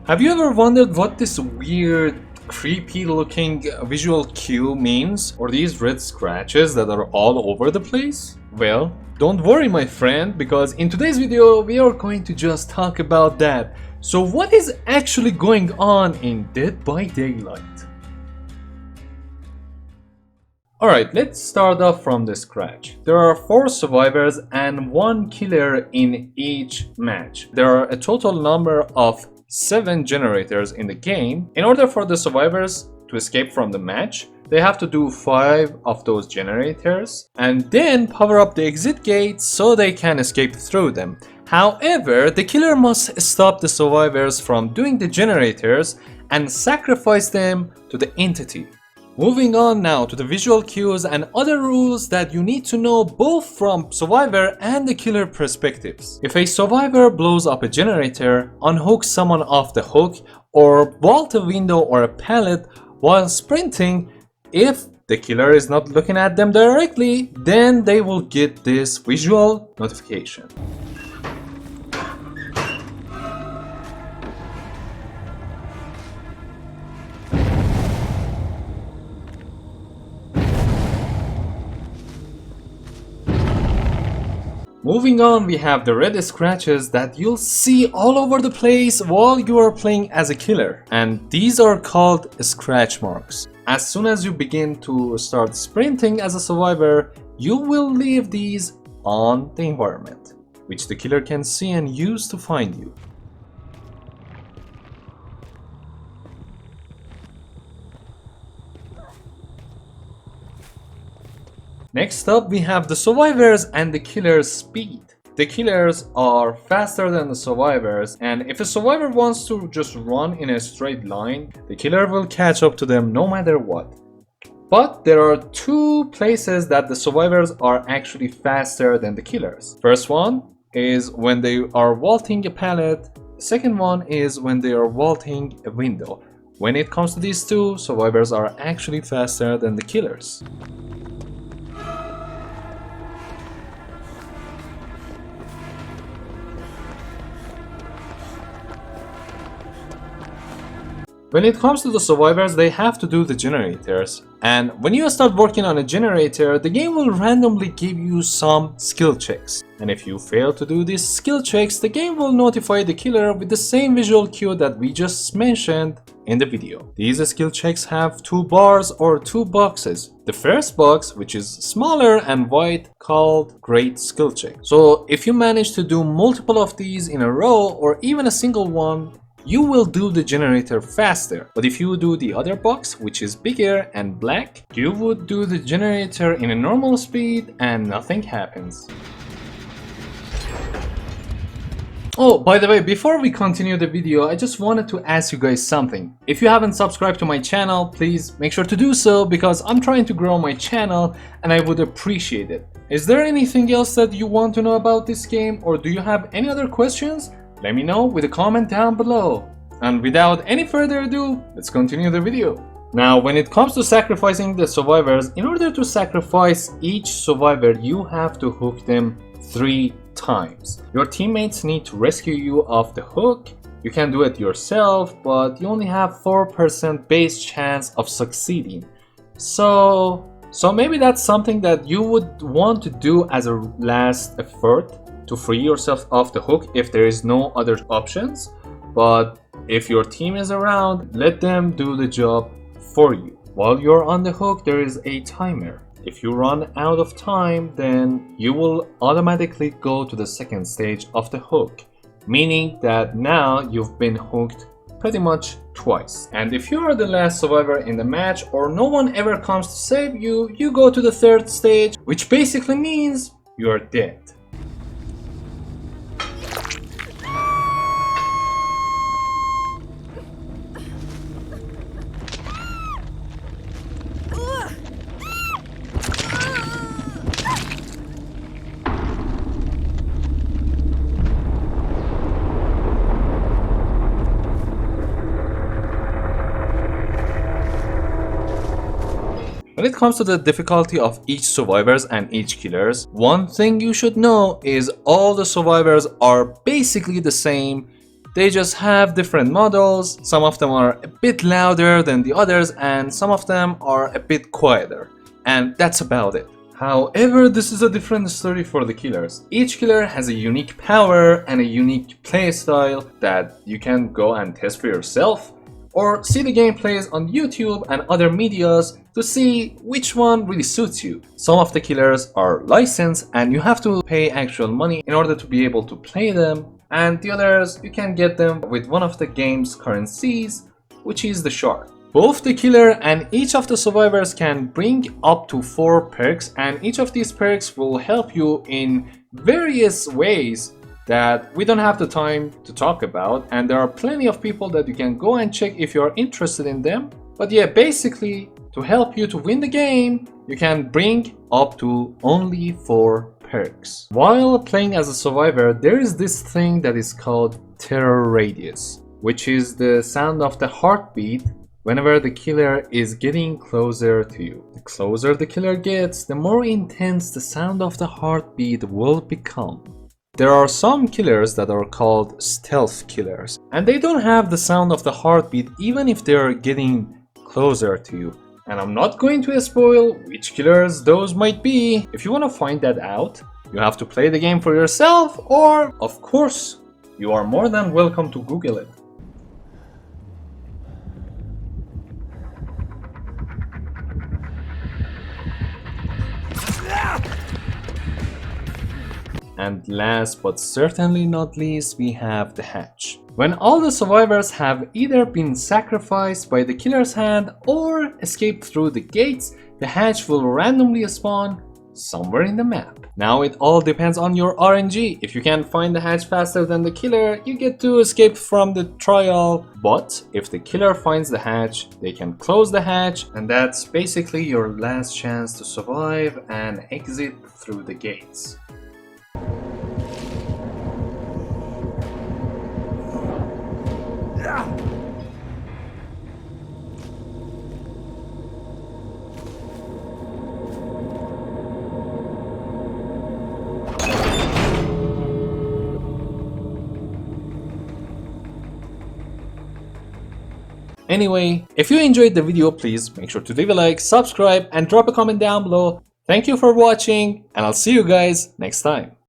Have you ever wondered what this weird, creepy looking visual cue means? Or these red scratches that are all over the place? Well, don't worry my friend, because in today's video we are going to just talk about that. So what is actually going on in Dead by Daylight? Alright, let's start off from the scratch. There are 4 survivors and 1 killer in each match. There are a total number of 7 generators in the game. In order for the survivors to escape from the match, they have to do 5 of those generators and then power up the exit gates so they can escape through them. However, the killer must stop the survivors from doing the generators and sacrifice them to the entity. Moving on now to the visual cues and other rules that you need to know both from survivor and the killer perspectives. If a survivor blows up a generator, unhooks someone off the hook, or vault a window or a pallet while sprinting, if the killer is not looking at them directly, then they will get this visual notification. Moving on, we have the red scratches that you'll see all over the place while you are playing as a killer, and these are called scratch marks. As soon as you begin to start sprinting as a survivor, you will leave these on the environment, which the killer can see and use to find you. Next up, we have the survivors and the killer's speed. The killers are faster than the survivors, and if a survivor wants to just run in a straight line, the killer will catch up to them no matter what. But there are 2 places that the survivors are actually faster than the killers. First one is when they are vaulting a pallet. Second one is when they are vaulting a window. When it comes to these 2, survivors are actually faster than the killers. When it comes to the survivors, they have to do the generators, and when you start working on a generator, the game will randomly give you some skill checks, and if you fail to do these skill checks, the game will notify the killer with the same visual cue that we just mentioned in the video. These skill checks have 2 bars or 2 boxes. The first box, which is smaller and white, called great skill check. So if you manage to do multiple of these in a row or even a single one, you will do the generator faster. But if you do the other box, which is bigger and black, you would do the generator in a normal speed and nothing happens. Oh, by the way, before we continue the video, I just wanted to ask you guys something. If you haven't subscribed to my channel, please make sure to do so, because I'm trying to grow my channel and I would appreciate it. Is there anything else that you want to know about this game, or do you have any other questions? Let me know with a comment down below. And without any further ado, let's continue the video. Now, when it comes to sacrificing the survivors, in order to sacrifice each survivor, you have to hook them 3 times. Your teammates need to rescue you off the hook. You can do it yourself, but you only have 4% base chance of succeeding. So maybe that's something that you would want to do as a last effort to free yourself off the hook if there is no other options. But if your team is around, let them do the job for you. While you're on the hook, there is a timer. If you run out of time, then you will automatically go to the second stage of the hook, meaning that now you've been hooked pretty much twice. And if you are the last survivor in the match or no one ever comes to save you, you go to the 3rd stage, which basically means you're dead. When it comes to the difficulty of each survivors and each killers, one thing you should know is all the survivors are basically the same They just have different models. Some of them are a bit louder than the others, and some of them are a bit quieter. And that's about it. However, this is a different story for the killers. Each killer has a unique power and a unique playstyle that you can go and test for yourself, or see the gameplays on YouTube and other medias to see which one really suits you. Some of the killers are licensed and you have to pay actual money in order to be able to play them, and the others you can get them with one of the game's currencies, which is the shard. Both the killer and each of the survivors can bring up to 4 perks, and each of these perks will help you in various ways that we don't have the time to talk about, and there are plenty of people that you can go and check if you're interested in them. But yeah, basically to help you to win the game, you can bring up to only 4 perks. While playing as a survivor, there is this thing that is called terror radius, which is the sound of the heartbeat whenever the killer is getting closer to you. The closer the killer gets, the more intense the sound of the heartbeat will become. There are some killers that are called stealth killers, and they don't have the sound of the heartbeat even if they're getting closer to you. And I'm not going to spoil which killers those might be. If you want to find that out, you have to play the game for yourself, or of course, you are more than welcome to Google it. And last but certainly not least, we have the hatch. When all the survivors have either been sacrificed by the killer's hand or escaped through the gates, the hatch will randomly spawn somewhere in the map. Now it all depends on your RNG. If you can find the hatch faster than the killer, you get to escape from the trial. But if the killer finds the hatch, they can close the hatch, and that's basically your last chance to survive and exit through the gates. Anyway, if you enjoyed the video, please make sure to leave a like, subscribe, and drop a comment down below. Thank you for watching, and I'll see you guys next time.